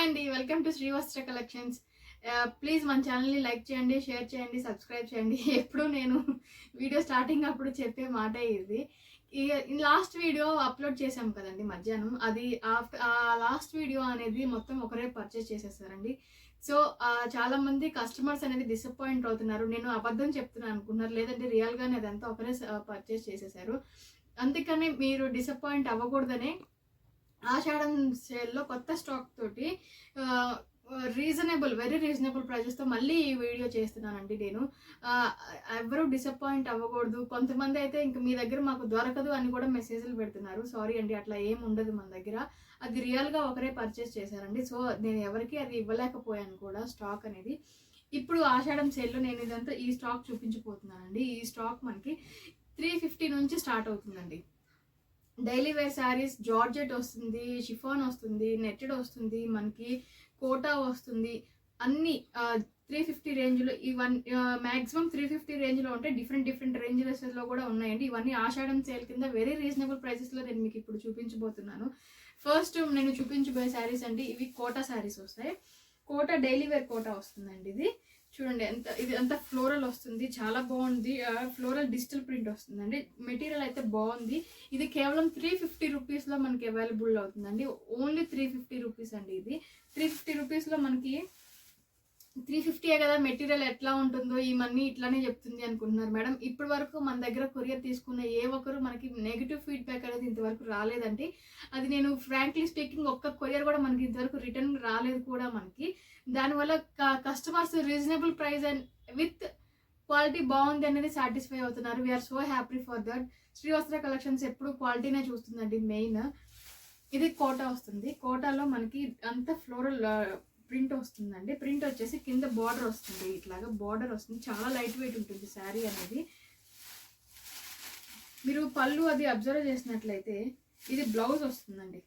అండి, welcome to శ్రీవస్త్ర collections. Please మన ఛానల్ని లైక్ చేయండి, షేర్ చేయండి, సబ్స్క్రైబ్ చేయండి. ఎప్పుడు నేను వీడియో స్టార్టింగ్ అప్పుడు చెప్పే మాట ఇది. లాస్ట్ వీడియో అప్లోడ్ చేశాం కదండి మధ్యాహ్నం. అది ఆ లాస్ట్ వీడియో అనేది మొత్తం ఒకరే పర్చేస్ చేసేసారండి. సో చాలామంది కస్టమర్స్ అనేది డిసప్పాయింట్ అవుతున్నారు. నేను అబద్ధం చెప్తున్నాను అనుకున్నారు, లేదంటే రియల్గానే అదంతా ఒకరే పర్చేస్ చేసేసారు. అందుకని మీరు డిసప్పాయింట్ అవ్వకూడదనే ఆషాఢం సేల్లో కొత్త స్టాక్ తోటి వెరీ రీజనబుల్ ప్రైజెస్తో మళ్ళీ ఈ వీడియో చేస్తున్నానండి నేను. ఎవరు డిసప్పాయింట్ అవ్వకూడదు. కొంతమంది అయితే ఇంక మీ దగ్గర మాకు దొరకదు అని కూడా మెసేజ్లు పెడుతున్నారు. సారీ అండి, అట్లా ఏం ఉండదు మన దగ్గర. అది రియల్గా ఒకరే పర్చేస్ చేశారండి. సో నేను ఎవరికి అది ఇవ్వలేకపోయాను కూడా స్టాక్ అనేది. ఇప్పుడు ఆషాఢం సేల్లో నేను ఇదంతా ఈ స్టాక్ చూపించబోతున్నానండి. ఈ స్టాక్ మనకి 350 నుంచి స్టార్ట్ అవుతుందండి. డైలీ వేర్ శారీస్ జార్జెట్ వస్తుంది, షిఫాన్ వస్తుంది, నెట్టెడ్ వస్తుంది, మనకి కోటా వస్తుంది. అన్ని 350 రేంజ్లో మ్యాక్సిమం 350 రేంజ్లో ఉంటాయి. డిఫరెంట్ రేంజెస్లో కూడా ఉన్నాయండి. ఇవన్నీ ఆషాఢం సేల్ కింద వెరీ రీజనబుల్ ప్రైసెస్లో నేను మీకు ఇప్పుడు చూపించబోతున్నాను. ఫస్ట్ నేను చూపించబోయే శారీస్ అండి, ఇవి కోటా శారీస్ వస్తాయి. కోటా డైలీ వేర్ కోటా వస్తుందండి. ఇది చూడండి, ఇది అంతా ఫ్లోరల్ వస్తుంది, చాలా బాగుంది. ఫ్లోరల్ డిజిటల్ ప్రింట్ వస్తుందండి. మెటీరియల్ అయితే బాగుంది. ఇది కేవలం 350 రూపీస్లో మనకి అవైలబుల్ అవుతుందండి. ఓన్లీ 350 రూపీస్ అండి. ఇది 350 రూపీస్లో మనకి 350 కదా, మెటీరియల్ ఎట్లా ఉంటుందో ఈ మనీ ఇట్లానే చెప్తుంది అనుకుంటున్నారు మేడం. ఇప్పటి వరకు మన దగ్గర కొరియర్ తీసుకున్న ఏ ఒక్కరు మనకి నెగిటివ్ ఫీడ్బ్యాక్ అనేది ఇంతవరకు రాలేదండి. అది నేను ఫ్రాంక్లీ స్పీకింగ్, ఒక్క కొరియర్ కూడా మనకి ఇంతవరకు రిటర్న్ రాలేదు కూడా మనకి. దానివల్ల customers reasonable price and with quality బాగుంది అనేది సాటిస్ఫై అవుతున్నారు. We're so happy for that. Srivastra collections ఎప్పుడు క్వాలిటీనే చూస్తుందండి మెయిన్. ఇది కోటా వస్తుంది. కోటాలో మనకి అంత ఫ్లోరల్ ప్రింట్ వస్తుందండి. ప్రింట్ వచ్చేసి కింద బార్డర్ వస్తుంది, ఇట్లాగా బార్డర్ వస్తుంది. చాలా లైట్ వెయిట్ ఉంటుంది శారీ అనేది. మీరు పళ్ళు అది అబ్జర్వ్ చేసినట్లయితే ఇది బ్లౌజ్ వస్తుందండి.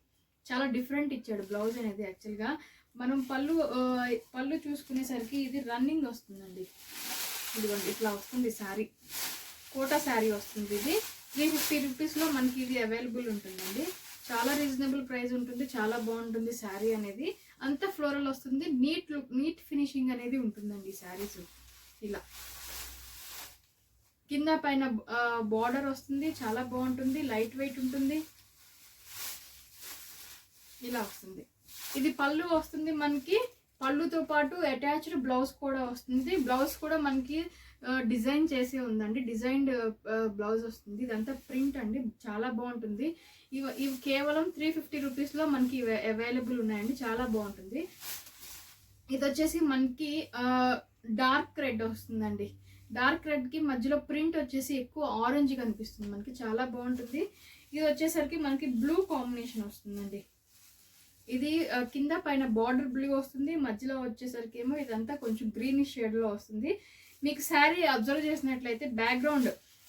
చాలా డిఫరెంట్ ఇచ్చాడు బ్లౌజ్ అనేది. యాక్చువల్గా మనం పళ్ళు చూసుకునేసరికి ఇది రన్నింగ్ వస్తుందండి. ఇదిగోండి ఇట్లా వస్తుంది శారీ. కోటా శారీ వస్తుంది. ఇది 350 రూపీస్లో మనకి ఇది అవైలబుల్ ఉంటుందండి. చాలా రీజనబుల్ ప్రైస్ ఉంటుంది, చాలా బాగుంటుంది శారీ అనేది. అంత ఫ్లోరల్ వస్తుంది, నీట్ ఫినిషింగ్ అనేది ఉంటుందండి శారీస్. ఇలా కింద పైన బార్డర్ వస్తుంది, చాలా బాగుంటుంది, లైట్ వెయిట్ ఉంటుంది. ఇలా వస్తుంది. ఇది పళ్ళు వస్తుంది మనకి. పళ్ళుతో పాటు అటాచ్డ్ బ్లౌజ్ కూడా వస్తుంది. బ్లౌజ్ కూడా మనకి డిజైన్ చేసి ఉందండి. డిజైన్డ్ బ్లౌజ్ వస్తుంది. ఇదంతా ప్రింట్ అండి, చాలా బాగుంటుంది. ఇవి కేవలం 350 రూపీస్లో మనకి అవైలబుల్ ఉన్నాయండి. చాలా బాగుంటుంది. ఇది వచ్చేసి మనకి డార్క్ రెడ్ వస్తుందండి. డార్క్ రెడ్కి మధ్యలో ప్రింట్ వచ్చేసి ఎక్కువ ఆరెంజ్ కనిపిస్తుంది మనకి, చాలా బాగుంటుంది. ఇది వచ్చేసరికి మనకి బ్లూ కాంబినేషన్ వస్తుందండి. ఇది కింద పైన బార్డర్ బ్లూ వస్తుంది, మధ్యలో వచ్చేసరికి ఏమో ఇదంతా కొంచెం గ్రీనిష్ షేడ్లో వస్తుంది. మీకు శారీ అబ్జర్వ్ చేసినట్లయితే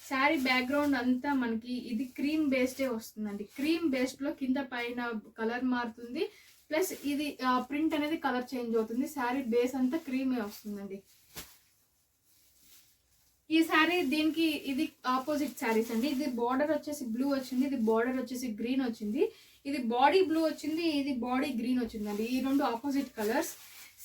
శారీ బ్యాక్గ్రౌండ్ అంతా మనకి ఇది క్రీమ్ బేస్డే వస్తుందండి. క్రీమ్ బేస్డ్లో కింద పైన కలర్ మారుతుంది, ప్లస్ ఇది ప్రింట్ అనేది కలర్ చేంజ్ అవుతుంది. శారీ బేస్ అంతా క్రీమే వస్తుందండి. ఈ శారీ దీనికి ఇది ఆపోజిట్ శారీస్ అండి. ఇది బార్డర్ వచ్చేసి బ్లూ వచ్చింది, ఇది బార్డర్ వచ్చేసి గ్రీన్ వచ్చింది. ఇది బాడీ బ్లూ వచ్చింది, ఇది బాడీ గ్రీన్ వచ్చిందండి. ఈ రెండు opposite colours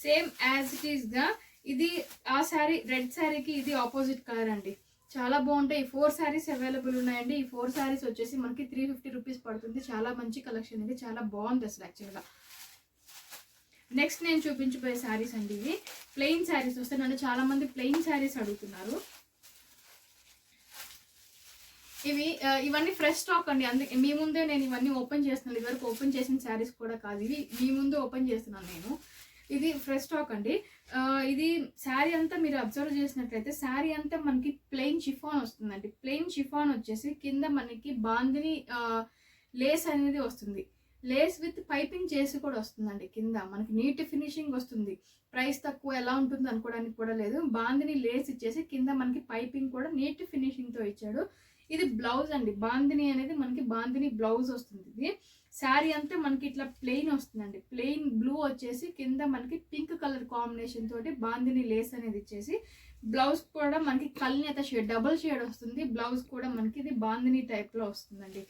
same as it is గా. ఇది ఆ శారీ రెడ్ శారీకి ఇది ఆపోజిట్ కలర్ అండి. చాలా బాగుంటాయి. ఈ 4 శారీస్ అవైలబుల్ ఉన్నాయండి. ఈ 4 శారీస్ వచ్చేసి మనకి 350 రూపీస్ పడుతుంది. చాలా మంచి కలెక్షన్ ఇది, చాలా బాగుంది అసలు యాక్చువల్గా. నెక్స్ట్ నేను చూపించబోయే శారీస్ అండి, ఇవి ప్లెయిన్ శారీస్ వస్తే నన్ను చాలా మంది ప్లెయిన్ శారీస్ అడుగుతున్నారు. ఇవన్నీ ఫ్రెష్ స్టాక్ అండి. అందుకే మీ ముందే నేను ఇవన్నీ ఓపెన్ చేస్తున్నాను. ఇదివరకు ఓపెన్ చేసిన శారీస్ కూడా కాదు, ఇవి మీ ముందు ఓపెన్ చేస్తున్నాను నేను. ఇది ఫ్రెష్ స్టాక్ అండి. ఇది శారీ అంతా మీరు అబ్జర్వ్ చేసినట్లయితే శారీ అంతా మనకి ప్లెయిన్ షిఫాన్ వస్తుందండి. ప్లెయిన్ షిఫాన్ వచ్చేసి కింద మనకి బాందిని లేస్ అనేది వస్తుంది. లేస్ విత్ పైపింగ్ చేసి కూడా వస్తుందండి. కింద మనకి నీట్ ఫినిషింగ్ వస్తుంది. ప్రైస్ తక్కువ ఎలా ఉంటుంది అనుకోవడానికి కూడా లేదు. బాందిని లేస్ ఇచ్చేసి కింద మనకి పైపింగ్ కూడా నీట్ ఫినిషింగ్తో ఇచ్చాడు. ఇది బ్లౌజ్ అండి. బాందిని అనేది మనకి బాందిని బ్లౌజ్ వస్తుంది. ఇది శారీ అంతా మనకి ఇట్లా ప్లెయిన్ వస్తుందండి. ప్లెయిన్ బ్లూ వచ్చేసి కింద మనకి పింక్ కలర్ కాంబినేషన్ తోటి బాందిని లేస్ అనేది ఇచ్చేసి, బ్లౌజ్ కూడా మనకి కల్నేత షేడ్ డబుల్ షేడ్ వస్తుంది. బ్లౌజ్ కూడా మనకి ఇది బాందిని టైప్లో వస్తుందండి.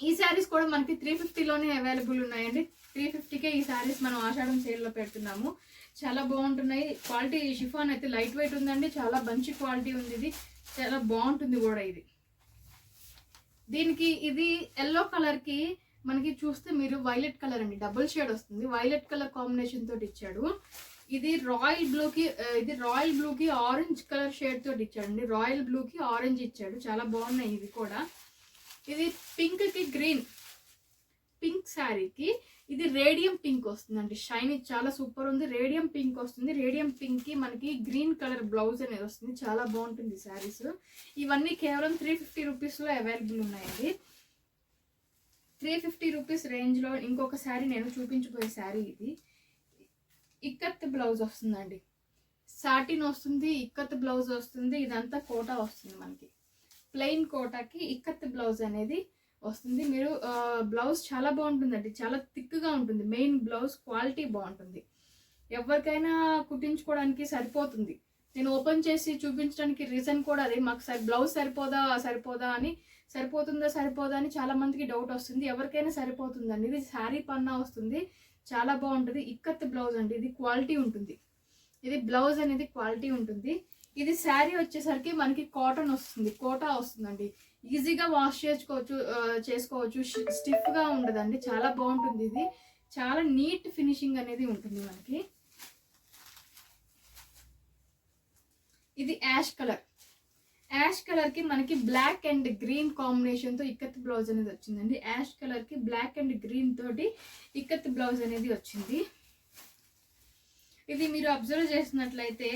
ఈ శారీస్ కూడా మనకి 350లోనే అవైలబుల్ ఉన్నాయండి. 350కే ఈ శారీస్ మనం ఆషాఢం సేల్లో పెడుతున్నాము. చాలా బాగుంటున్నాయి. క్వాలిటీ షిఫాన్ అయితే లైట్ వెయిట్ ఉందండి, చాలా మంచి క్వాలిటీ ఉంది. ఇది చాలా బాగుంటుంది కూడా. ఇది దీనికి ఇది ఎల్లో కలర్కి మనకి చూస్తే మీరు వైలెట్ కలర్ అండి, డబుల్ షేడ్ వస్తుంది. వైలెట్ కలర్ కాంబినేషన్ తోటి ఇచ్చాడు. ఇది రాయల్ బ్లూకి ఆరెంజ్ కలర్ షేడ్ తోటి ఇచ్చాడండి. రాయల్ బ్లూకి ఆరెంజ్ ఇచ్చాడు. చాలా బాగున్నాయి ఇవి కూడా. ఇది పింక్కి గ్రీన్, పింక్ శారీకి ఇది రేడియం పింక్ వస్తుందండి. షైన్ చాలా సూపర్ ఉంది. రేడియం పింక్ వస్తుంది. రేడియం పింక్కి మనకి గ్రీన్ కలర్ బ్లౌజ్ అనేది వస్తుంది. చాలా బాగుంటుంది శారీస్. ఇవన్నీ కేవలం 350 రూపీస్లో అవైలబుల్ ఉన్నాయండి. 350 రూపీస్ రేంజ్లో ఇంకొక శారీ నేను చూపించబోయే శారీ ఇది. ఇక్కత్ బ్లౌజ్ వస్తుందండి. సాటిన్ వస్తుంది, ఇక్కత్ బ్లౌజ్ వస్తుంది. ఇదంతా కోటా వస్తుంది మనకి. ప్లెయిన్ కోటాకి ఇక్కత్ బ్లౌజ్ అనేది వస్తుంది. మీరు బ్లౌజ్ చాలా బాగుంటుందండి, చాలా థిక్గా ఉంటుంది. మెయిన్ బ్లౌజ్ క్వాలిటీ బాగుంటుంది. ఎవరికైనా కుట్టించుకోవడానికి సరిపోతుంది. నేను ఓపెన్ చేసి చూపించడానికి రీజన్ కూడా అదే. మాకు బ్లౌజ్ సరిపోదా అని చాలా మందికి డౌట్ వస్తుంది. ఎవరికైనా సరిపోతుందండి. ఇది శారీ పన్నా వస్తుంది, చాలా బాగుంటుంది. ఇక్కత్ బ్లౌజ్ అండి, ఇది క్వాలిటీ ఉంటుంది. ఇది బ్లౌజ్ అనేది క్వాలిటీ ఉంటుంది. ఇది శారీ వచ్చేసరికి మనకి కాటన్ వస్తుంది, కోటా వస్తుందండి. ఈజీగా వాష్ చేసుకోవచ్చు. స్టిఫ్గా ఉండదండి, చాలా బాగుంటుంది. ఇది చాలా నీట్ ఫినిషింగ్ అనేది ఉంటుంది మనకి. ఇది యాష్ కలర్కి మనకి బ్లాక్ అండ్ గ్రీన్ కాంబినేషన్తో ఇక్కత్ బ్లౌజ్ అనేది వచ్చిందండి. యాష్ కలర్కి బ్లాక్ అండ్ గ్రీన్ తోటి ఇక్కత్ బ్లౌజ్ అనేది వచ్చింది. ఇది మీరు అబ్జర్వ్ చేసినట్లయితే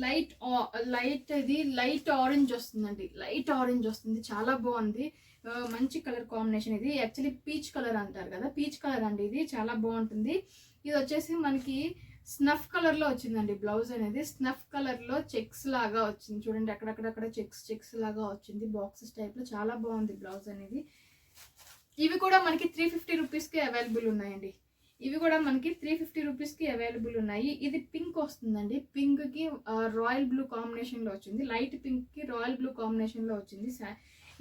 లైట్ ఆరెంజ్ వస్తుందండి. లైట్ ఆరెంజ్ వస్తుంది, చాలా బాగుంది. మంచి కలర్ కాంబినేషన్. ఇది యాక్చువల్లీ పీచ్ కలర్ అంటారు కదా, పీచ్ కలర్ అండి. ఇది చాలా బాగుంటుంది. ఇది వచ్చేసి మనకి స్నఫ్ కలర్లో వచ్చిందండి బ్లౌజ్ అనేది. స్నఫ్ కలర్లో చెక్స్ లాగా వచ్చింది చూడండి, అక్కడక్కడ చెక్స్ లాగా వచ్చింది బాక్సెస్ టైప్లో. చాలా బాగుంది బ్లౌజ్ అనేది. ఇవి కూడా మనకి 350 రూపీస్కి అవైలబుల్ ఉన్నాయండి. ఇవి కూడా మనకి 350 రూపీస్కి అవైలబుల్ ఉన్నాయి. ఇది పింక్ వస్తుందండి. పింక్కి రాయల్ బ్లూ కాంబినేషన్లో వచ్చింది. లైట్ పింక్కి రాయల్ బ్లూ కాంబినేషన్లో వచ్చింది.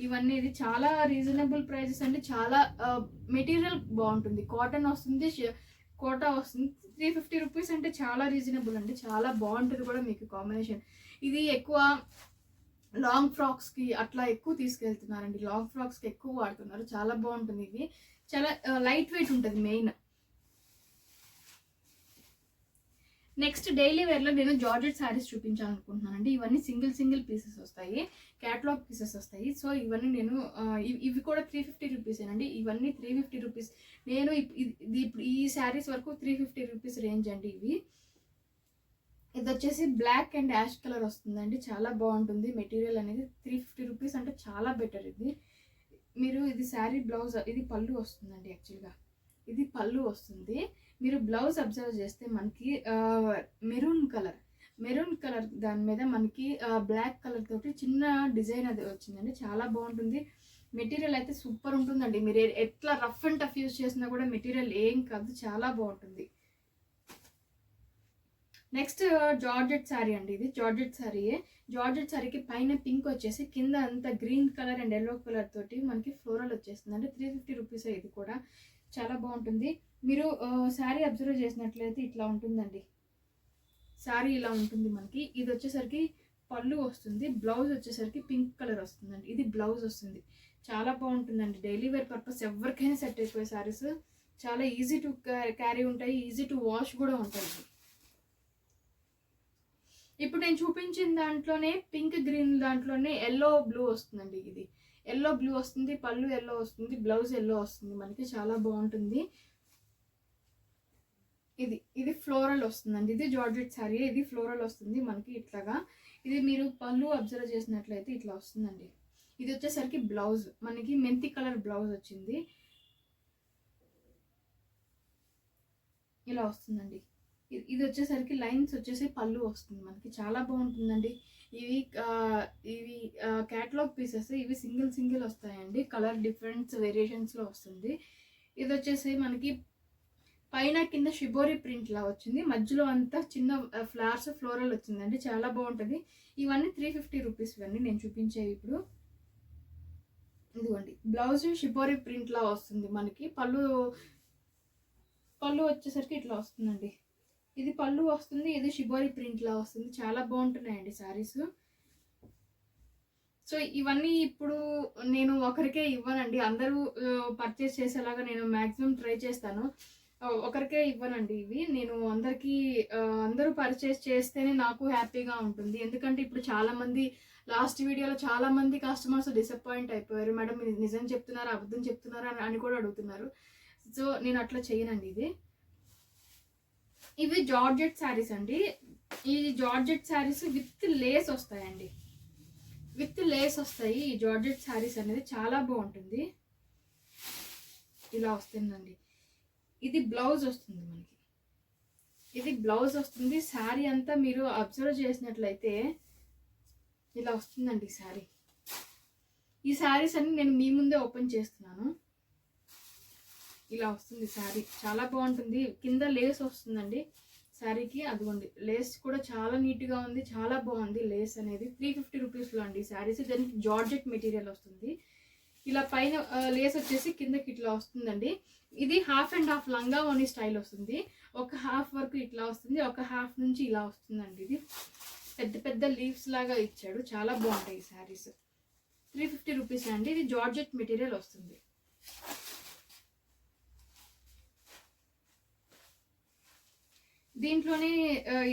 ఇవన్నీ ఇది చాలా రీజనబుల్ ప్రైజెస్ అండి. చాలా మెటీరియల్ బాగుంటుంది. కాటన్ వస్తుంది, కోటా వస్తుంది. 350 రూపీస్ అంటే చాలా రీజనబుల్ అండి, చాలా బాగుంటుంది కూడా మీకు కాంబినేషన్. ఇది ఎక్కువ లాంగ్ ఫ్రాక్స్కి అట్లా ఎక్కువ తీసుకెళ్తున్నారండి. లాంగ్ ఫ్రాక్స్కి ఎక్కువ వాడుతున్నారు. చాలా బాగుంటుంది. ఇది చాలా లైట్ వెయిట్ ఉంటుంది మెయిన్. నెక్స్ట్ డైలీ వేర్లో నేను జార్జెట్ శారీస్ చూపించాలనుకుంటున్నానండి. ఇవన్నీ సింగిల్ పీసెస్ వస్తాయి, క్యాటలాగ్ పీసెస్ వస్తాయి. సో ఇవన్నీ నేను ఇవి కూడా 350 రూపీసేనండి. ఇవన్నీ 350 రూపీస్. నేను ఇప్పుడు ఈ శారీస్ వరకు 350 రూపీస్ రేంజ్ అండి ఇవి. ఇది వచ్చేసి బ్లాక్ అండ్ యాష్ కలర్ వస్తుందండి. చాలా బాగుంటుంది మెటీరియల్ అనేది. 350 రూపీస్ అంటే చాలా బెటర్. ఇది శారీ బ్లౌజ్, ఇది పళ్ళు వస్తుందండి. యాక్చువల్గా ఇది పళ్ళు వస్తుంది. మీరు బ్లౌజ్ అబ్జర్వ్ చేస్తే మనకి మెరూన్ కలర్ దాని మీద మనకి బ్లాక్ కలర్ తోటి చిన్న డిజైన్ అది వచ్చిందండి. చాలా బాగుంటుంది. మెటీరియల్ అయితే సూపర్ ఉంటుందండి. మీరు ఎట్లా రఫ్ అండ్ టఫ్ యూజ్ చేసినా కూడా మెటీరియల్ ఏం కాదు, చాలా బాగుంటుంది. నెక్స్ట్ జార్జెట్ శారీ అండి. ఇది జార్జెట్ శారీకి పైన పింక్ వచ్చేసి కింద అంతా green colour and yellow colour తోటి మనకి ఫ్లోరల్ వచ్చేస్తుంది అండి. 350 రూపీస్. ఇది కూడా చాలా బాగుంటుంది. మీరు శారీ అబ్జర్వ్ చేసినట్లయితే ఇట్లా ఉంటుందండి. శారీ ఇలా ఉంటుంది మనకి. ఇది వచ్చేసరికి పళ్ళు వస్తుంది. బ్లౌజ్ వచ్చేసరికి పింక్ కలర్ వస్తుందండి. ఇది బ్లౌజ్ వస్తుంది. చాలా బాగుంటుందండి. డైలీ వేర్ పర్పస్ ఎవరికైనా సెట్ అయిపోయే శారీస్. చాలా ఈజీ టు క్యారీ ఉంటాయి, ఈజీ టు వాష్ కూడా ఉంటాయి. ఇప్పుడు నేను చూపించిన దాంట్లోనే పింక్ గ్రీన్ దాంట్లోనే ఎల్లో బ్లూ వస్తుందండి. ఇది ఎల్లో బ్లూ వస్తుంది, పళ్ళు ఎల్లో వస్తుంది, బ్లౌజ్ ఎల్లో వస్తుంది మనకి. చాలా బాగుంటుంది. ఇది ఫ్లోరల్ వస్తుందండి. ఇది జార్జెట్ శారీ. ఇది ఫ్లోరల్ వస్తుంది మనకి ఇట్లాగా. ఇది మీరు పళ్ళు అబ్జర్వ్ చేసినట్లయితే ఇట్లా వస్తుందండి. ఇది వచ్చేసరికి బ్లౌజ్ మనకి మెంతి కలర్ బ్లౌజ్ వచ్చింది. ఇలా వస్తుందండి. ఇది వచ్చేసరికి లైన్స్ వచ్చేసి పళ్ళు వస్తుంది మనకి. చాలా బాగుంటుందండి. ఇవి క్యాటలాగ్ పీసెస్. ఇవి సింగిల్ వస్తాయండి. కలర్ డిఫరెంట్ వేరియేషన్స్లో వస్తుంది. ఇది వచ్చేసి మనకి పైన కింద షిబోరి ప్రింట్ లా వచ్చింది. మధ్యలో అంతా చిన్న ఫ్లవర్స్ ఫ్లోరల్ వచ్చిందండి. చాలా బాగుంటుంది. ఇవన్నీ 350 రూపీస్. ఇవన్నీ నేను చూపించేవి ఇప్పుడు. ఇదిగోండి బ్లౌజ్ షిబోరి ప్రింట్ లా వస్తుంది మనకి. పళ్ళు వచ్చేసరికి ఇట్లా వస్తుందండి. ఇది పళ్ళు వస్తుంది, ఇది షిబోరి ప్రింట్ లా వస్తుంది. చాలా బాగుంటున్నాయండి శారీస్. సో ఇవన్నీ ఇప్పుడు నేను ఒకరికే ఇవ్వనండి, అందరూ పర్చేస్ చేసేలాగా నేను మ్యాక్సిమం ట్రై చేస్తాను. ఒకరికే ఇవ్వనండి ఇవి, నేను అందరికీ అందరూ పర్చేస్ చేస్తేనే నాకు హ్యాపీగా ఉంటుంది. ఎందుకంటే ఇప్పుడు చాలామంది లాస్ట్ వీడియోలో చాలామంది కస్టమర్స్ డిసప్పాయింట్ అయిపోయారు. మేడం మీరు నిజం చెప్తున్నారా అబద్ధం చెప్తున్నారా అని కూడా అడుగుతున్నారు. సో నేను అట్లా చేయనండి. ఇవి జార్జెట్ శారీస్ అండి. ఈ జార్జెట్ శారీస్ విత్ లేస్ వస్తాయండి, విత్ లేస్ వస్తాయి. ఈ జార్జెట్ శారీస్ అనేది చాలా బాగుంటుంది. ఇలా వస్తుందండి. ఇది బ్లౌజ్ వస్తుంది మనకి, ఇది బ్లౌజ్ వస్తుంది. శారీ అంతా మీరు అబ్జర్వ్ చేసినట్లయితే ఇలా వస్తుందండి శారీ. ఈ శారీస్ అన్ని నేను మీ ముందే ఓపెన్ చేస్తున్నాను. ఇలా వస్తుంది శారీ, చాలా బాగుంటుంది. కింద లేస్ వస్తుందండి శారీకి. అదిగోండి లేస్ కూడా చాలా నీట్గా ఉంది, చాలా బాగుంది. లేస్ అనేది 350 రూపీస్లో అండి శారీస్. దానికి జార్జెట్ మెటీరియల్ వస్తుంది. ఇలా పైన లేస్ వచ్చేసి కిందకి ఇట్లా వస్తుందండి. ఇది హాఫ్ అండ్ హాఫ్ లంగా ఓని స్టైల్ వస్తుంది. ఒక హాఫ్ వరకు ఇట్లా వస్తుంది, ఒక హాఫ్ నుంచి ఇలా వస్తుందండి. ఇది పెద్ద పెద్ద లీవ్స్ లాగా ఇచ్చాడు, చాలా బాగుంటాయి ఈ శారీస్. 350 రూపీస్ అండి. ఇది జార్జెట్ మెటీరియల్ వస్తుంది. దీంట్లోనే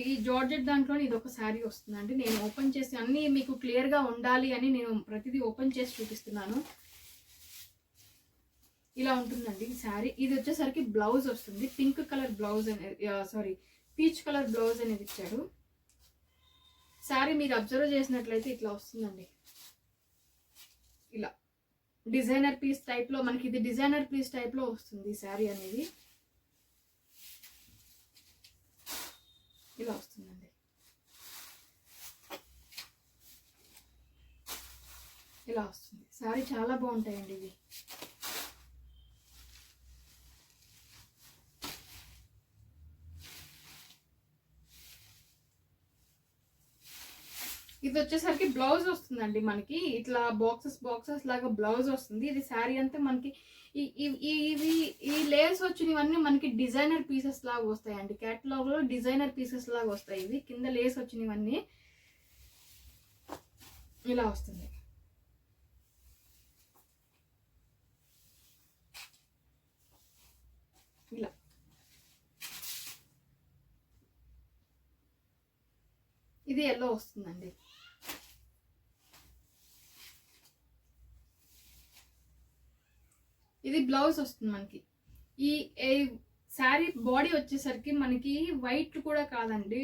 ఈ జార్జెట్ దాంట్లోనే ఇది ఒక శారీ వస్తుందండి. నేను ఓపెన్ చేసి అన్నీ మీకు క్లియర్గా ఉండాలి అని నేను ప్రతిదీ ఓపెన్ చేసి చూపిస్తున్నాను. ఇలా ఉంటుందండి ఈ శారీ. ఇది వచ్చేసరికి బ్లౌజ్ వస్తుంది. పింక్ కలర్ బ్లౌజ్ అనేది, పీచ్ కలర్ బ్లౌజ్ అనేది ఇచ్చాడు. శారీ మీరు అబ్జర్వ్ చేసినట్లయితే ఇట్లా వస్తుందండి. ఇలా డిజైనర్ పీస్ టైప్లో మనకి, ఇది డిజైనర్ పీస్ టైప్లో వస్తుంది ఈ శారీ అనేది. ఇలా వస్తుందండి. ఇలా వస్తుంది శారీ, చాలా బాగుంటాయండి ఇవి. ఇది వచ్చేసరికి బ్లౌజ్ వస్తుందండి మనకి. ఇట్లా బాక్సెస్ లాగా బ్లౌజ్ వస్తుంది. ఇది శారీ అంతా మనకి ఇవి ఈ లేయర్స్ వచ్చినవన్నీ మనకి డిజైనర్ పీసెస్ లాగా వస్తాయండి. క్యాటలాగ్ లో డిజైనర్ పీసెస్ లాగా వస్తాయి. ఇవి కింద లేస్ వచ్చినవన్నీ ఇలా వస్తుంది. ఇలా ఇది ఎల్లో వస్తుందండి. ఇది బ్లౌజ్ వస్తుంది మనకి. ఈ శారీ బాడీ వచ్చేసరికి మనకి వైట్ కూడా కాదండి,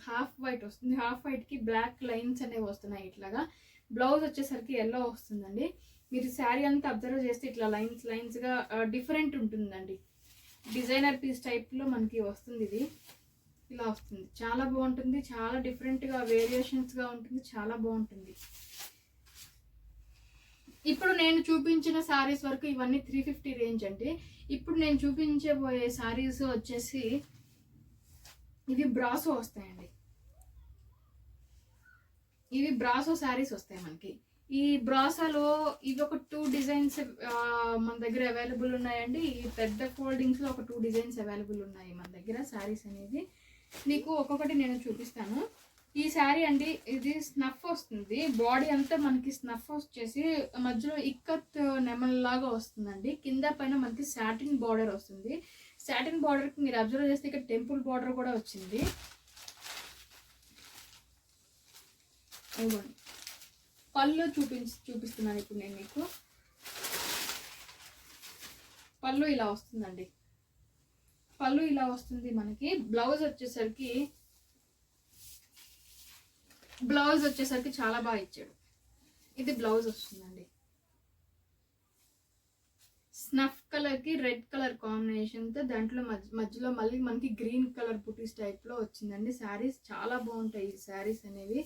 హాఫ్ వైట్ వస్తుంది. హాఫ్ వైట్కి బ్లాక్ లైన్స్ అనేవి వస్తున్నాయి ఇట్లాగా. బ్లౌజ్ వచ్చేసరికి ఎల్లో వస్తుందండి. మీరు శారీ అంతా అబ్జర్వ్ చేస్తే ఇట్లా లైన్స్గా డిఫరెంట్ ఉంటుందండి. డిజైనర్ పీస్ టైప్లో మనకి వస్తుంది. ఇది ఇలా వస్తుంది, చాలా బాగుంటుంది. చాలా డిఫరెంట్గా వేరియేషన్స్గా ఉంటుంది, చాలా బాగుంటుంది. ఇప్పుడు నేను చూపించిన శారీస్ వరకు ఇవన్నీ 350 రేంజ్ అండి. ఇప్పుడు నేను చూపించబోయే శారీస్ వచ్చేసి ఇవి బ్రాసో వస్తాయండి. ఇవి బ్రాసో శారీస్ వస్తాయి మనకి. ఈ బ్రాసోలో ఇవి ఒక 2 డిజైన్స్ మన దగ్గర అవైలబుల్ ఉన్నాయండి. ఈ పెద్ద ఫోల్డింగ్స్లో ఒక 2 డిజైన్స్ అవైలబుల్ ఉన్నాయి మన దగ్గర శారీస్ అనేది. మీకు ఒక్కొక్కటి నేను చూపిస్తాను. ఈ శారీ అండి, ఇది స్నఫ్ వస్తుంది. బాడీ అంతా మనకి స్నఫ్ వచ్చేసి మధ్యలో ఇక్కత్ నెమల్లాగా వస్తుందండి. కింద పైన మనకి సాటిన్ బార్డర్ వస్తుంది. సాటిన్ బార్డర్కి మీరు అబ్జర్వ్ చేస్తే ఇక్కడ టెంపుల్ బార్డర్ కూడా వచ్చింది. పళ్ళు చూపిస్తున్నాను ఇప్పుడు నేను మీకు. పళ్ళు ఇలా వస్తుందండి. పళ్ళు ఇలా వస్తుంది మనకి. బ్లౌజ్ వచ్చేసరికి చాలా బాగా ఇచ్చాడు. ఇది బ్లౌజ్ వస్తుందండి. స్నఫ్ కలర్కి రెడ్ కలర్ కాంబినేషన్తో దాంట్లో మధ్యలో మళ్ళీ మనకి గ్రీన్ కలర్ బుటీస్ టైప్లో వచ్చిందండి. శారీస్ చాలా బాగుంటాయి. ఈ శారీస్ అనేవి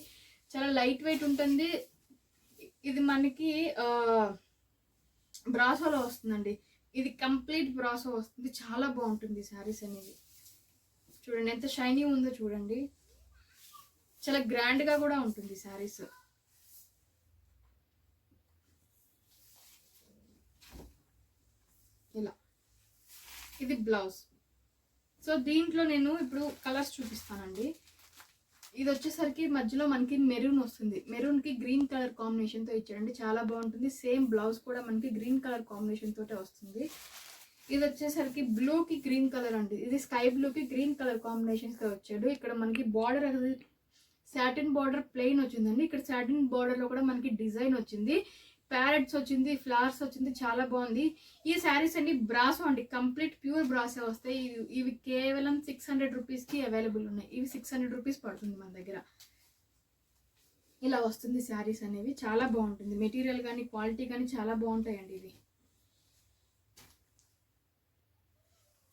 చాలా లైట్ వెయిట్ ఉంటుంది. ఇది మనకి బ్రాసోలో వస్తుందండి. ఇది కంప్లీట్ బ్రాసో వస్తుంది, చాలా బాగుంటుంది శారీస్ అనేవి. చూడండి ఎంత షైనీ ఉందో చూడండి, చాలా గ్రాండ్గా కూడా ఉంటుంది శారీస్. ఇది బ్లౌజ్. సో దీంట్లో నేను ఇప్పుడు కలర్స్ చూపిస్తానండి. ఇది వచ్చేసరికి మధ్యలో మనకి మెరూన్ వస్తుంది. మెరూన్కి గ్రీన్ కలర్ కాంబినేషన్తో ఇచ్చాడండి, చాలా బాగుంటుంది. సేమ్ బ్లౌజ్ కూడా మనకి గ్రీన్ కలర్ కాంబినేషన్ తోటే వస్తుంది. ఇది వచ్చేసరికి బ్లూకి గ్రీన్ కలర్ అండి. ఇది స్కై బ్లూకి గ్రీన్ కలర్ కాంబినేషన్స్తో వచ్చాడు. ఇక్కడ మనకి బార్డర్ అనేది సాటిన్ బార్డర్ ప్లెయిన్ వచ్చిందండి. ఇక్కడ సాటిన్ బార్డర్లో కూడా మనకి డిజైన్ వచ్చింది, ప్యారెట్స్ వచ్చింది, ఫ్లవర్స్ వచ్చింది, చాలా బాగుంది. ఈ శారీస్ అన్ని బ్రాసో అండి, కంప్లీట్ ప్యూర్ బ్రాసే వస్తాయి. ఇవి కేవలం 600 రూపీస్కి అవైలబుల్ ఉన్నాయి. ఇవి 600 రూపీస్ పడుతుంది మన దగ్గర. ఇలా వస్తుంది శారీస్ అనేవి, చాలా బాగుంటుంది. మెటీరియల్ కానీ క్వాలిటీ కానీ చాలా బాగుంటాయండి. ఇవి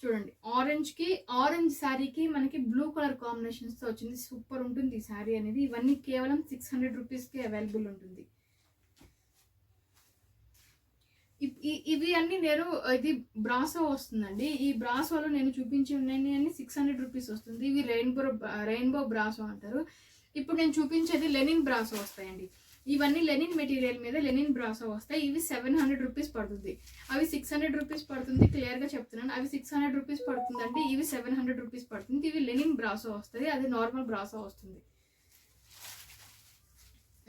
చూడండి, ఆరెంజ్ శారీకి మనకి బ్లూ కలర్ కాంబినేషన్స్తో వచ్చింది. సూపర్ ఉంటుంది ఈ శారీ అనేది. ఇవన్నీ కేవలం 600 రూపీస్కి అవైలబుల్ ఉంటుంది. ఇవి అన్ని నేను, ఇది బ్రాసో వస్తుందండి. ఈ బ్రాసోలో నేను చూపించి ఉన్నాయి అన్ని 600 రూపీస్ వస్తుంది. ఇవి రెయిన్బో బ్రాసో అంటారు. ఇప్పుడు నేను చూపించేది లెనిన్ బ్రాసో వస్తాయండి. ఇవన్నీ లెనిన్ మెటీరియల్ మీద లెనిన్ బ్రాసో వస్తాయి. ఇవి 700 రూపీస్ పడుతుంది. అవి 600 రూపీస్ పడుతుంది, క్లియర్గా చెప్తున్నాను. అవి 600 రూపీస్ పడుతుందండి, ఇవి 700 రూపీస్ పడుతుంది. ఇవి లెనిన్ బ్రాసో వస్తుంది, అది నార్మల్ బ్రాసో వస్తుంది.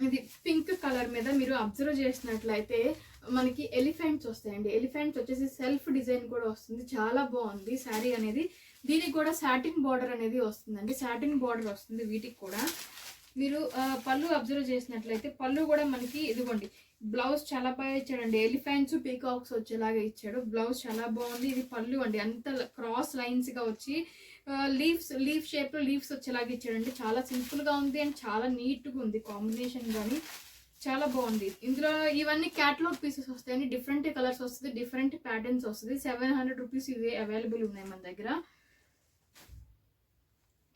ఇది పింక్ కలర్ మీద మీరు అబ్జర్వ్ చేసినట్లయితే మనకి ఎలిఫెంట్స్ వస్తాయండి. ఎలిఫెంట్స్ వచ్చేసి సెల్ఫ్ డిజైన్ కూడా వస్తుంది, చాలా బాగుంది శారీ అనేది. దీనికి కూడా సాటిన్ బార్డర్ అనేది వస్తుందండి, సాటిన్ బార్డర్ వస్తుంది వీటికి కూడా. మీరు పళ్ళు అబ్జర్వ్ చేసినట్లయితే పళ్ళు కూడా మనకి ఇదిగోండి, బ్లౌజ్ చాలా బాగా ఇచ్చాడండి. ఎలిఫెంట్స్ పీకాక్స్ వచ్చేలాగా ఇచ్చాడు. బ్లౌజ్ చాలా బాగుంది. ఇది పళ్ళు అండి, అంత క్రాస్ లైన్స్గా వచ్చి లీఫ్ షేప్లో లీవ్స్ వచ్చేలాగా ఇచ్చాడండి. చాలా సింపుల్గా ఉంది అండ్ చాలా నీట్గా ఉంది కాంబినేషన్ కానీ, చాలా బాగుంది. ఇందులో ఇవన్నీ క్యాటలాగ్ పీసెస్ వస్తాయండి, డిఫరెంట్ కలర్స్ వస్తుంది, డిఫరెంట్ ప్యాటర్న్స్ వస్తుంది. 700 రూపీస్ ఇవి అవైలబుల్ ఉన్నాయి మన దగ్గర.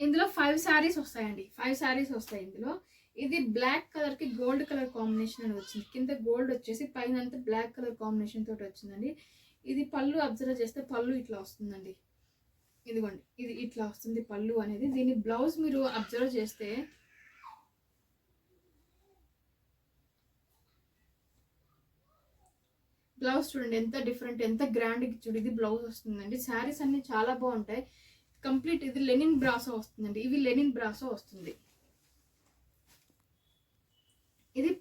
ఇందులో 5 శారీస్ వస్తాయండి, 5 శారీస్ వస్తాయి ఇందులో. ఇది బ్లాక్ కలర్కి గోల్డ్ కలర్ కాంబినేషన్ అని వచ్చింది. కింద గోల్డ్ వచ్చేసి పైన అంతా బ్లాక్ కలర్ కాంబినేషన్ తోటి వచ్చిందండి. ఇది పళ్ళు అబ్జర్వ్ చేస్తే పళ్ళు ఇట్లా వస్తుందండి. ఇదిగోండి, ఇది ఇట్లా వస్తుంది పళ్ళు అనేది. దీని బ్లౌజ్ మీరు అబ్జర్వ్ చేస్తే బ్లౌజ్ చూడండి ఎంత డిఫరెంట్, ఎంత గ్రాండ్గా ఇచ్చాడు. ఇది బ్లౌజ్ వస్తుందండి. శారీస్ అన్ని చాలా బాగుంటాయి. కంప్లీట్ ఇది లెనిన్ బ్రాసో వస్తుందండి. ఇవి లెనిన్ బ్రాసో వస్తుంది. ఇది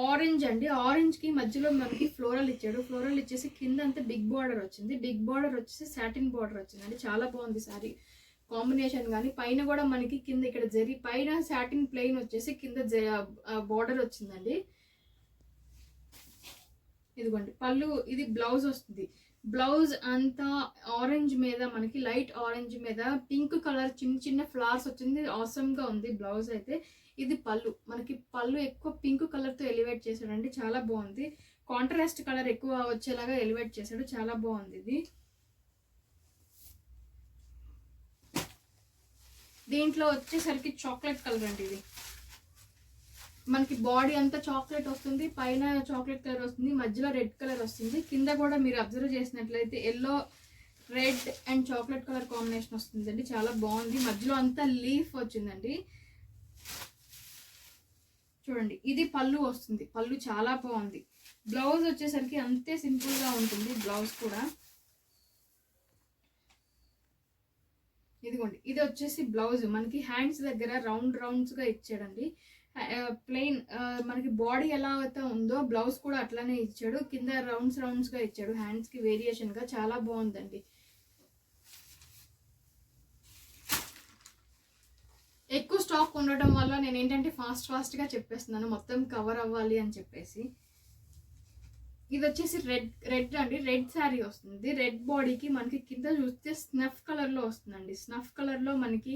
ఆరెంజ్ అండి. ఆరెంజ్కి మధ్యలో మనకి ఫ్లోరల్ ఇచ్చాడు. ఫ్లోరల్ ఇచ్చేసి కింద అంతా బిగ్ బార్డర్ వచ్చింది. బిగ్ బార్డర్ వచ్చేసి సాటిన్ బార్డర్ వచ్చిందండి. చాలా బాగుంది శారీ కాంబినేషన్ కానీ. పైన కూడా మనకి కింద ఇక్కడ జరీ, పైన సాటిన్ ప్లెయిన్ వచ్చేసి కింద బార్డర్ వచ్చిందండి. ఇదిగోండి పళ్ళు, ఇది బ్లౌజ్ వస్తుంది. బ్లౌజ్ అంతా ఆరెంజ్ మీద మనకి లైట్ ఆరెంజ్ మీద పింక్ కలర్ చిన్న చిన్న ఫ్లవర్స్ వచ్చింది. ఆసమ్గా ఉంది బ్లౌజ్ అయితే. ఇది పళ్ళు, మనకి పళ్ళు ఎక్కువ పింక్ కలర్తో ఎలివేట్ చేశాడండి, చాలా బాగుంది. కాంట్రాస్ట్ కలర్ ఎక్కువ వచ్చేలాగా ఎలివేట్ చేశాడు, చాలా బాగుంది ఇది. దీంట్లో వచ్చేసరికి చాక్లెట్ కలర్ అండి. ఇది మనకి బాడీ అంతా చాక్లెట్ వస్తుంది, పైన చాక్లెట్ కలర్ వస్తుంది, మధ్యలో రెడ్ కలర్ వస్తుంది. కింద కూడా మీరు అబ్జర్వ్ చేసినట్లయితే yellow, red and chocolate colour combination వస్తుందండి, చాలా బాగుంది. మధ్యలో అంతా లీఫ్ వచ్చిందండి. చూడండి, ఇది పళ్ళు వస్తుంది. పళ్ళు చాలా బాగుంది. బ్లౌజ్ వచ్చేసరికి అంతే సింపుల్గా ఉంటుంది బ్లౌజ్ కూడా. ఇదిగోండి, ఇది వచ్చేసి బ్లౌజ్ మనకి హ్యాండ్స్ దగ్గర రౌండ్స్గా ఇచ్చాడండి. ప్లెయిన్ మనకి బాడీ ఎలా అయితే ఉందో బ్లౌజ్ కూడా అట్లానే ఇచ్చాడు. కింద రౌండ్స్గా ఇచ్చాడు హ్యాండ్స్కి వేరియేషన్గా, చాలా బాగుందండి. ఎక్కువ స్టాక్ ఉండటం వల్ల నేను ఏంటంటే ఫాస్ట్గా చెప్పేస్తున్నాను, మొత్తం కవర్ అవ్వాలి అని చెప్పేసి. ఇది వచ్చేసి రెడ్ అండి, రెడ్ శారీ వస్తుంది. రెడ్ బాడీకి మనకి కింద చూస్తే స్నఫ్ కలర్లో వస్తుందండి. స్నఫ్ కలర్లో మనకి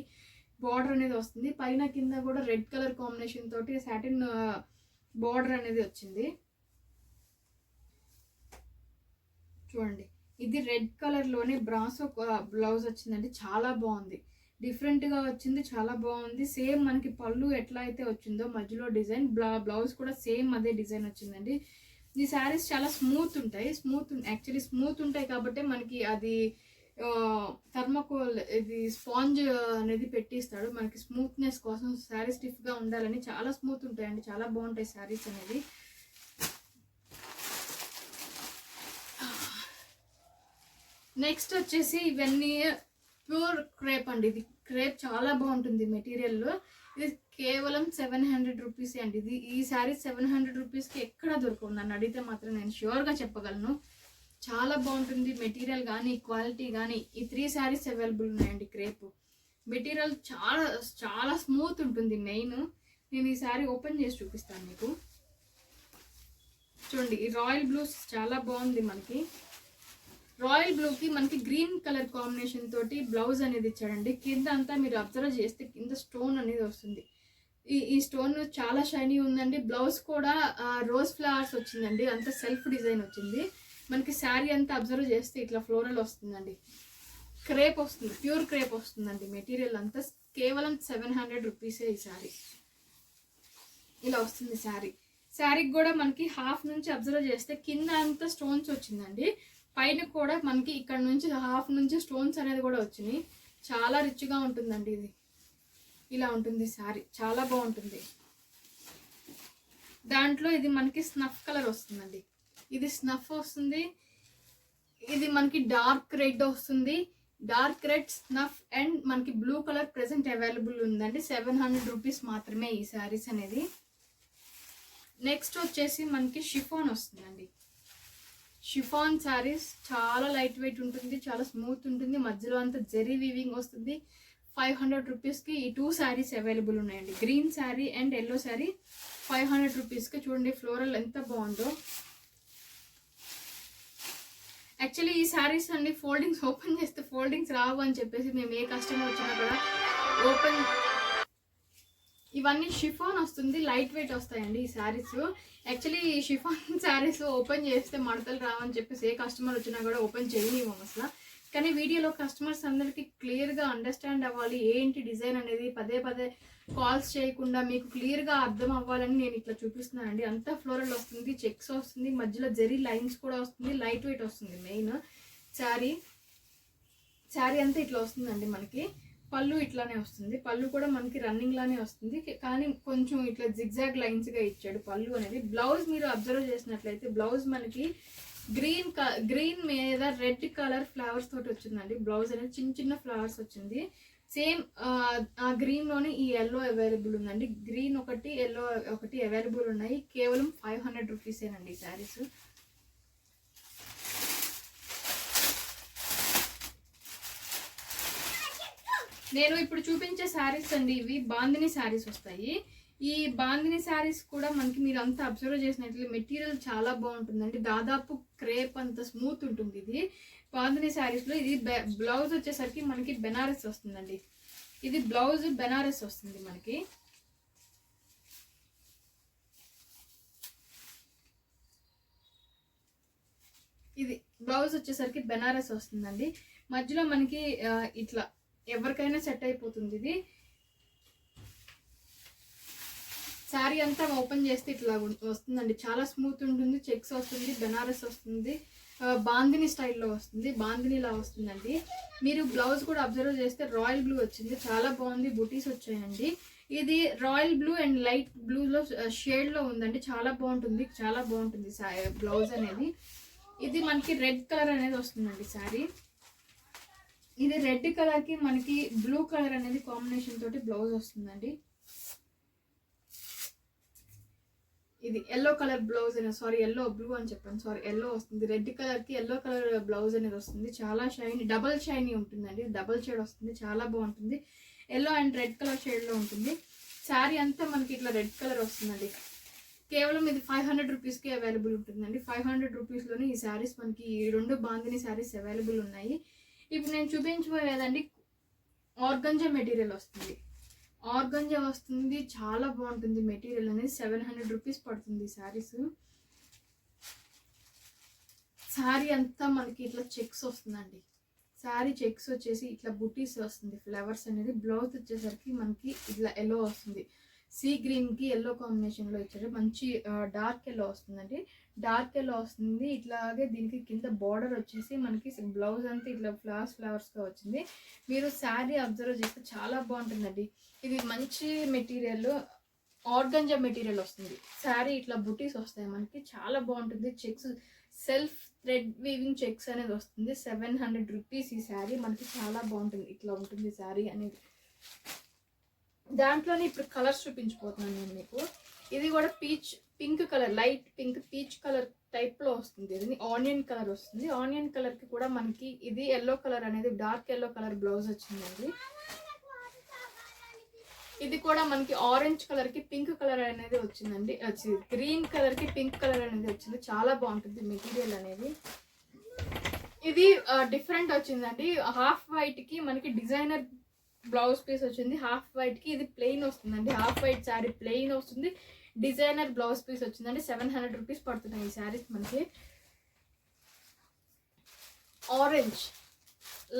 బార్డర్ అనేది వస్తుంది. పైన కింద కూడా రెడ్ కలర్ కాంబినేషన్ తోటి సాటిన్ బార్డర్ అనేది వచ్చింది. చూడండి, ఇది రెడ్ కలర్లోనే బ్రాసో బ్లౌజ్ వచ్చిందండి, చాలా బాగుంది. డిఫరెంట్గా వచ్చింది, చాలా బాగుంది. సేమ్ మనకి పళ్ళు ఎట్లా అయితే వచ్చిందో మధ్యలో డిజైన్, బ్లౌజ్ కూడా సేమ్ అదే డిజైన్ వచ్చిందండి. ఈ శారీస్ చాలా స్మూత్ ఉంటాయి. యాక్చువల్లీ స్మూత్ ఉంటాయి కాబట్టి మనకి అది థర్మోకోల్, ఇది స్పాంజ్ అనేది పెట్టిస్తాడు మనకి స్మూత్నెస్ కోసం. శారీ స్టిఫ్గా ఉండాలని చాలా స్మూత్ ఉంటాయండి, చాలా బాగుంటాయి శారీస్ అనేది. నెక్స్ట్ వచ్చేసి ఇవన్నీ ప్యూర్ క్రేప్ అండి. ఇది క్రేప్ చాలా బాగుంటుంది మెటీరియల్లో. ఇది కేవలం 700 రూపీస్ అండి. ఈ శారీ 700 రూపీస్కి ఎక్కడ దొరకవు. నన్ను అడిగితే మాత్రం నేను ష్యూర్గా చెప్పగలను. చాలా బాగుంటుంది మెటీరియల్ కానీ క్వాలిటీ కానీ. ఈ 3 శారీస్ అవైలబుల్ ఉన్నాయండి. క్రేప్ మెటీరియల్ చాలా చాలా స్మూత్ ఉంటుంది. మెయిన్ నేను ఈ శారీ ఓపెన్ చేసి చూపిస్తాను మీకు. చూడండి, ఈ రాయల్ బ్లూస్ చాలా బాగుంది. మనకి రాయల్ బ్లూకి మనకి గ్రీన్ కలర్ కాంబినేషన్ తోటి బ్లౌజ్ అనేది ఇచ్చాడండి. కింద అంతా మీరు అబ్జర్వ్ చేస్తే కింద స్టోన్ అనేది వస్తుంది. ఈ స్టోన్ చాలా షైనీ ఉందండి. బ్లౌజ్ కూడా రోజ్ ఫ్లవర్స్ వచ్చిందండి. అంతా సెల్ఫ్ డిజైన్ వచ్చింది. మనకి శారీ అంతా అబ్జర్వ్ చేస్తే ఇట్లా ఫ్లోరల్ వస్తుందండి. క్రేప్ వస్తుంది, ప్యూర్ క్రేప్ వస్తుందండి. మెటీరియల్ అంతా కేవలం 700 రూపీసే. ఈ శారీ ఇలా వస్తుంది. శారీకి కూడా మనకి హాఫ్ నుంచి అబ్జర్వ్ చేస్తే కింద అంతా స్టోన్స్ వచ్చిందండి. పైన కూడా మనకి ఇక్కడ నుంచి హాఫ్ నుంచి స్టోన్స్ అనేది కూడా వచ్చినాయి. చాలా రిచ్గా ఉంటుందండి. ఇది ఇలా ఉంటుంది శారీ, చాలా బాగుంటుంది. దాంట్లో ఇది మనకి స్నఫ్ కలర్ వస్తుందండి. ఇది స్నఫ్ వస్తుంది. ఇది మనకి డార్క్ రెడ్ వస్తుంది. డార్క్ రెడ్, స్నఫ్ అండ్ మనకి బ్లూ కలర్ ప్రెసెంట్ అవైలబుల్ ఉందండి. 700 రూపీస్ మాత్రమే ఈ శారీస్ అనేది. నెక్స్ట్ వచ్చేసి మనకి షిఫాన్ వస్తుందండి. షిఫాన్ శారీస్ చాలా లైట్ వెయిట్ ఉంటుంది, చాలా స్మూత్ ఉంటుంది. మధ్యలో అంతా జెరీ వీవింగ్ వస్తుంది. 500 రూపీస్కి ఈ 2 శారీస్ అవైలబుల్ ఉన్నాయండి. Green sari and yellow sari 500 రూపీస్కి. చూడండి ఫ్లోరల్ ఎంత బాగుందో. యాక్చువల్లీ ఈ శారీస్ అన్ని ఫోల్డింగ్స్ ఓపెన్ చేస్తే ఫోల్డింగ్స్ రావు అని చెప్పేసి మేము ఏ కస్టమర్ వచ్చినా కూడా ఓపెన్. ఇవన్నీ షిఫాన్ వస్తుంది, లైట్ వెయిట్ వస్తాయండి ఈ శారీస్. యాక్చువల్లీ ఈ షిఫాన్ శారీస్ ఓపెన్ చేస్తే మడతలు రావని చెప్పేసి ఏ కస్టమర్ వచ్చినా కూడా ఓపెన్ చేయనివ్వము అసలు. కానీ వీడియోలో కస్టమర్స్ అందరికీ క్లియర్గా అండర్స్టాండ్ అవ్వాలి, ఏంటి డిజైన్ అనేది పదే పదే కాల్స్ చేయకుండా మీకు క్లియర్గా అర్థం అవ్వాలని నేను ఇట్లా చూపిస్తున్నానండి. అంతా ఫ్లోరల్ వస్తుంది, చెక్స్ వస్తుంది, మధ్యలో జెరీ లైన్స్ కూడా వస్తుంది, లైట్ వెయిట్ వస్తుంది. మెయిన్ శారీ అంతా ఇట్లా వస్తుందండి. మనకి పళ్ళు ఇట్లానే వస్తుంది. పళ్ళు కూడా మనకి రన్నింగ్ లానే వస్తుంది, కానీ కొంచెం ఇట్లా జిగ్జాగ్ లైన్స్గా ఇచ్చాడు పళ్ళు అనేది. బ్లౌజ్ మీరు అబ్జర్వ్ చేసినట్లయితే బ్లౌజ్ మనకి గ్రీన్ మీద రెడ్ కలర్ ఫ్లవర్స్ తోటి వచ్చిందండి. బ్లౌజ్ అనేది చిన్న చిన్న ఫ్లవర్స్ వచ్చింది. సేమ్ ఆ గ్రీన్లోనే ఈ ఎల్లో అవైలబుల్ ఉందండి. గ్రీన్ ఒకటి, ఎల్లో ఒకటి అవైలబుల్ ఉన్నాయి. కేవలం 500 రూపీసేనండి శారీస్. నేను ఇప్పుడు చూపించే శారీస్ అండి, ఇవి బాందిని శారీస్ వస్తాయి. ఈ బాందిని శారీస్ కూడా మనకి మీరు అంతా అబ్జర్వ్ చేసినట్లు మెటీరియల్ చాలా బాగుంటుందండి. దాదాపు క్రేప్ అంత స్మూత్ ఉంటుంది ఇది బాందిని శారీస్లో. ఇది బ్లౌజ్ వచ్చేసరికి మనకి బెనారస్ వస్తుందండి. ఇది బ్లౌజ్ బెనారస్ వస్తుంది మనకి. ఇది బ్లౌజ్ వచ్చేసరికి బెనారస్ వస్తుందండి. మధ్యలో మనకి ఇట్లా ఎవరికైనా సెట్ అయిపోతుంది. ఇది శారీ అంతా ఓపెన్ చేస్తే ఇట్లా వస్తుందండి. చాలా స్మూత్ ఉంటుంది, చెక్స్ వస్తుంది, బెనారస్ వస్తుంది, బాందిని స్టైల్లో వస్తుంది, బాందినిలా వస్తుందండి. మీరు బ్లౌజ్ కూడా అబ్జర్వ్ చేస్తే రాయల్ బ్లూ వచ్చింది, చాలా బాగుంది. బుటీస్ వచ్చాయండి. ఇది రాయల్ బ్లూ అండ్ లైట్ బ్లూలో షేడ్లో ఉందండి. చాలా బాగుంటుంది, చాలా బాగుంటుంది బ్లౌజ్ అనేది. ఇది మనకి రెడ్ కలర్ అనేది వస్తుందండి శారీ. ఇది రెడ్ కలర్కి మనకి బ్లూ కలర్ అనేది కాంబినేషన్ తోటి బ్లౌజ్ వస్తుందండి. ఇది ఎల్లో కలర్ బ్లౌజ్ అనేది, సారీ ఎల్లో బ్లూ అని చెప్పాను, సారీ ఎల్లో వస్తుంది. రెడ్ కలర్కి ఎల్లో కలర్ బ్లౌజ్ అనేది వస్తుంది. చాలా షైనీ, డబల్ షైనీ ఉంటుందండి. డబల్ షేడ్ వస్తుంది, చాలా బాగుంటుంది. ఎల్లో అండ్ రెడ్ కలర్ షేడ్లో ఉంటుంది. శారీ అంతా మనకి ఇట్లా రెడ్ కలర్ వస్తుందండి. కేవలం ఇది 500 రూపీస్కి అవైలబుల్ ఉంటుందండి. 500 రూపీస్లోనే ఈ శారీస్ మనకి ఈ 2 బాందిని శారీస్ అవైలబుల్ ఉన్నాయి. ఇప్పుడు నేను చూపించబోయేదండి ఆర్గంజా మెటీరియల్ వస్తుంది. ఆర్గంజా వస్తుంది, చాలా బాగుంటుంది మెటీరియల్ అనేది. 700 రూపీస్ పడుతుంది శారీస్. శారీ అంతా మనకి ఇట్లా చెక్స్ వస్తుందండి. శారీ చెక్స్ వచ్చేసి ఇట్లా బుటీస్ వస్తుంది, ఫ్లవర్స్ అనేది. బ్లౌజ్ వచ్చేసరికి మనకి ఇట్లా ఎల్లో వస్తుంది. సీ గ్రీన్కి ఎల్లో కాంబినేషన్లో ఇచ్చారు. మంచి డార్క్ ఎల్లో వస్తుందండి. డార్క్ ఎల్లో వస్తుంది. ఇట్లాగే దీనికి కింద బార్డర్ వచ్చేసి మనకి బ్లౌజ్ అంతా ఇట్లా ఫ్లవర్స్గా వచ్చింది. మీరు శారీ అబ్జర్వ్ చేస్తే చాలా బాగుంటుందండి. ఇది మంచి మెటీరియల్, ఆర్గంజా మెటీరియల్ వస్తుంది. శారీ ఇట్లా బుటీస్ వస్తాయి మనకి, చాలా బాగుంటుంది. Checks self thread weaving checks అనేది వస్తుంది. 700 రూపీస్ ఈ శారీ. మనకి చాలా బాగుంటుంది, ఇట్లా ఉంటుంది శారీ అనేది. దాంట్లోనే ఇప్పుడు కలర్స్ చూపించిపోతున్నాను నేను మీకు. ఇది కూడా pink colour, light pink peach colour టైప్లో వస్తుంది. ఇది ఆనియన్ కలర్ వస్తుంది. ఆనియన్ కలర్కి కూడా మనకి ఇది ఎల్లో కలర్ అనేది, డార్క్ ఎల్లో కలర్ బ్లౌజ్ వచ్చిందండి. ఇది కూడా మనకి ఆరెంజ్ కలర్కి పింక్ కలర్ అనేది వచ్చిందండి. గ్రీన్ కలర్కి పింక్ కలర్ అనేది వచ్చింది. చాలా బాగుంటుంది మెటీరియల్ అనేది. ఇది డిఫరెంట్ వచ్చిందండి. హాఫ్ వైట్కి మనకి డిజైనర్ బ్లౌజ్ పీస్ వచ్చింది. హాఫ్ వైట్కి ఇది ప్లెయిన్ వస్తుందండి. హాఫ్ వైట్ శారీ ప్లెయిన్ వస్తుంది, డిజైనర్ బ్లౌజ్ పీస్ వచ్చిందండి. 700 రూపీస్ పడుతున్నాయి ఈ శారీస్ మనకి. ఆరెంజ్,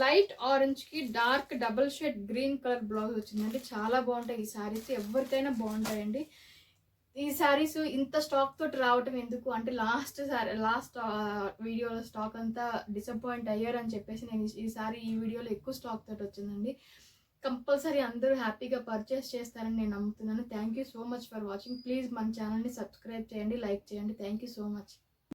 లైట్ ఆరెంజ్కి dark double shade green colour blouse వచ్చిందండి. చాలా బాగుంటాయి ఈ శారీస్, ఎవరికైనా బాగుంటాయండి. ఈ శారీస్ ఇంత స్టాక్ తోటి రావటం ఎందుకు అంటే లాస్ట్ వీడియోలో స్టాక్ అంతా డిసప్పాయింట్ అయ్యారని చెప్పేసి నేను ఈ వీడియోలో ఎక్కువ స్టాక్ తోటి వచ్చిందండి. కంపల్సరీ అందరూ హ్యాపీగా పర్చేస్ చేస్తారని నేను నమ్ముతున్నాను. Thank you so much for watching. Please మన ఛానల్ని సబ్స్క్రైబ్ చేయండి, లైక్ చేయండి. Thank you so much.